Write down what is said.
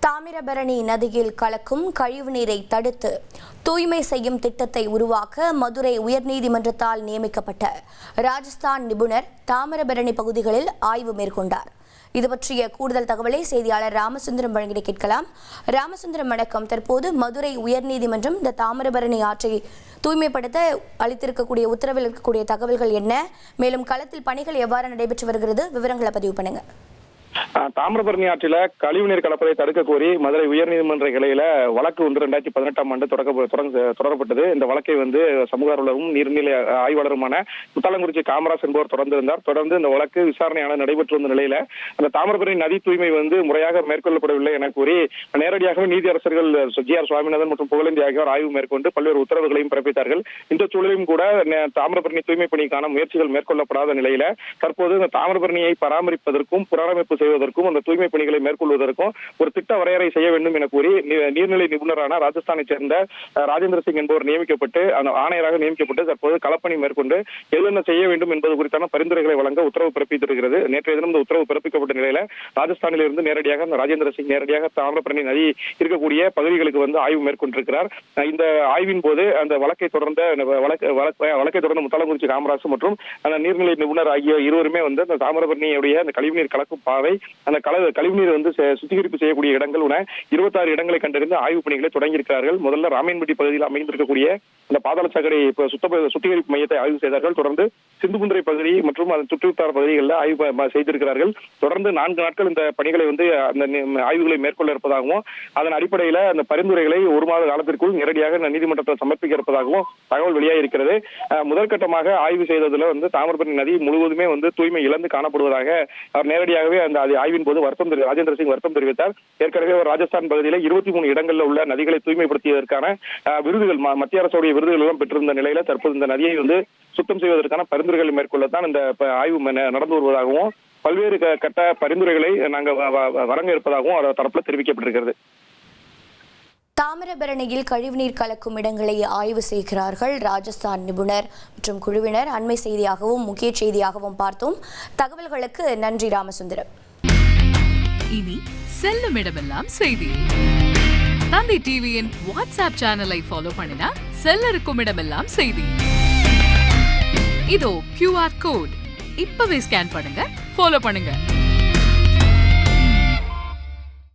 தாமிரபரணி நதியில் கலக்கும் கழிவுநீரை தடுத்து தூய்மை செய்யும் திட்டத்தை உருவாக்க மதுரை உயர்நீதிமன்றத்தால் நியமிக்கப்பட்ட ராஜஸ்தான் நிபுணர் தாமிரபரணி பகுதிகளில் ஆய்வு மேற்கொண்டார். இது பற்றிய கூடுதல் தகவலை செய்தியாளர் ராமசுந்தரம் வழங்கிட கேட்கலாம். ராமசுந்தரம் வணக்கம். தற்போது மதுரை உயர்நீதிமன்றம் இந்த தாமிரபரணி ஆற்றை தூய்மைப்படுத்த அளித்திருக்கக்கூடிய உத்தரவில் இருக்கக்கூடிய தகவல்கள் என்ன, மேலும் களத்தில் பணிகள் எவ்வாறு நடைபெற்று வருகிறது, விவரங்களை பதிவு பண்ணுங்க. தாமிரபரணி ஆற்றில கழிவுநீர் கலப்பதை தடுக்க கோரி மதுரை உயர்நீதிமன்ற கிளையில வழக்கு 2018 ஆண்டு தொடரப்பட்டது. இந்த வழக்கை சமூக ஆர்வலரும் நீர்நிலை ஆய்வாளருமான முத்தாலங்குறிச்சி காமராஜ் என்பவர் தொடர்ந்து இந்த வழக்கு விசாரணையானது நடைபெற்று வந்த நிலையில அந்த தாமிரபரணி நதி தூய்மை முறையாக மேற்கொள்ளப்படவில்லை என கூறி நேரடியாகவே நீதியரசர்கள் ஜி.ஆர். சுவாமிநாதன் மற்றும் புகழேந்தி ஆகியோர் ஆய்வு மேற்கொண்டு பல்வேறு உத்தரவுகளையும் பிறப்பித்தார்கள். இந்த சூழலிலும் கூட தாமிரபரணி தூய்மை பணிக்கான முயற்சிகள் மேற்கொள்ளப்படாத நிலையில தற்போது இந்த தாமிரபரணியை பராமரிப்பதற்கும் புனரமைப்பு செய்வதற்கும் அந்த தூய்மை பணிகளை மேற்கொள்வதற்கும் ஒரு திட்ட வரையறை செய்ய வேண்டும் என கூறி நீர்நிலை நிபுணரான ராஜஸ்தானை சேர்ந்த ராஜேந்திர சிங் என்பவர் நியமிக்கப்பட்டு ஆணையராக நியமிக்கப்பட்டு தற்போது களப்பணி மேற்கொண்டு என்னென்ன செய்ய வேண்டும் என்பது குறித்தான பரிந்துரைகளை வழங்க உத்தரவு பிறப்பித்திருக்கிறது. நேற்றைய தினம் இந்த உத்தரவு பிறப்பிக்கப்பட்ட நிலையில ராஜஸ்தானில் இருந்து நேரடியாக ராஜேந்திர சிங் நேரடியாக தாமிரபரணி நதி இருக்கக்கூடிய பகுதிகளுக்கு ஆய்வு மேற்கொண்டிருக்கிறார். இந்த ஆய்வின் போது அந்த வழக்கை தொடர்ந்த முத்தாலங்குறிச்சி காமராஜ் மற்றும் அந்த நீர்நிலை நிபுணர் ஆகிய இருவருமே அந்த தாமிரபரணியுடைய அந்த கழிவுநீர் கலக்கும் பாதை, அந்த கழிவுநீர் சுத்திகரிப்பு செய்யக்கூடிய இடங்கள் 26 இடங்களை கண்டறிந்து ஆய்வு பணிகளை தொடங்கியிருக்கிறார்கள். முதல்ல ராமேன்பட்டி பகுதியில் அமைந்திருக்கக்கூடிய அந்த பாதாள சாக்கடை சுத்திகரிப்பு மையத்தை ஆய்வு செய்தார்கள். தொடர்ந்து சிந்துபுந்திரை பகுதி மற்றும் அதன் சுற்றுவட்டார பகுதிகளில் ஆய்வு செய்திருக்கிறார்கள். தொடர்ந்து 4 நாட்கள் இந்த பணிகளை அந்த ஆய்வுகளை மேற்கொள்ள இருப்பதாகவும் அதன் அடிப்படையில் அந்த பரிந்துரைகளை 1 மாத காலத்திற்குள் நேரடியாக நீதிமன்றத்தில் சமர்ப்பிக்க இருப்பதாகவும் தகவல் வெளியாக இருக்கிறது. முதற்கட்டமாக ஆய்வு செய்ததுல தாமிரபரணி நதி முழுவதுமே தூய்மை இழந்து காணப்படுவதாக அவர் நேரடியாகவே அந்த ஆய்வின் போது ராஜேந்திர சிங் வருத்தம் தெரிவித்தார். ஏற்கனவே ராஜஸ்தான் பகுதியில் 23 இடங்களில் உள்ள நதிகளை தூய்மைப்படுத்தியதற்கான விருதுகள் மத்திய அரசுடைய விருதுகள் எல்லாம் பெற்றிருந்த நிலையில தற்போது இந்த நதியை சுத்தம் செய்வதற்கான பரிந்துரைகளை மேற்கொள்ளத்தான் இந்த ஆய்வு நடந்து வருவதாகவும் பல்வேறு கட்ட பரிந்துரைகளை நாங்கள் வழங்க இருப்பதாகவும் அவர் தரப்புல தெரிவிக்கப்பட்டிருக்கிறது. தாமிரபரணியில் கழிவுநீர் கலக்கும் இடங்களை ஆய்வு செய்கிறார்கள் ராஜஸ்தான் நிபுணர் மற்றும் குழுவினர். அண்மை செய்தியாகவும் முக்கிய செய்தியாகவும் பார்த்தோம். தகவல்களுக்கு நன்றி ராமசுந்தரம். இனி செல்லும் இடமெல்லாம் செய்தி. தந்தி டிவியின் வாட்ஸ்அப் சேனலை ஃபாலோ பண்ணினா செல்ல இருக்கும் இடமெல்லாம் செய்தி. இதோ QR கோட் இப்பவே ஸ்கேன் பண்ணுங்க, ஃபாலோ பண்ணுங்க.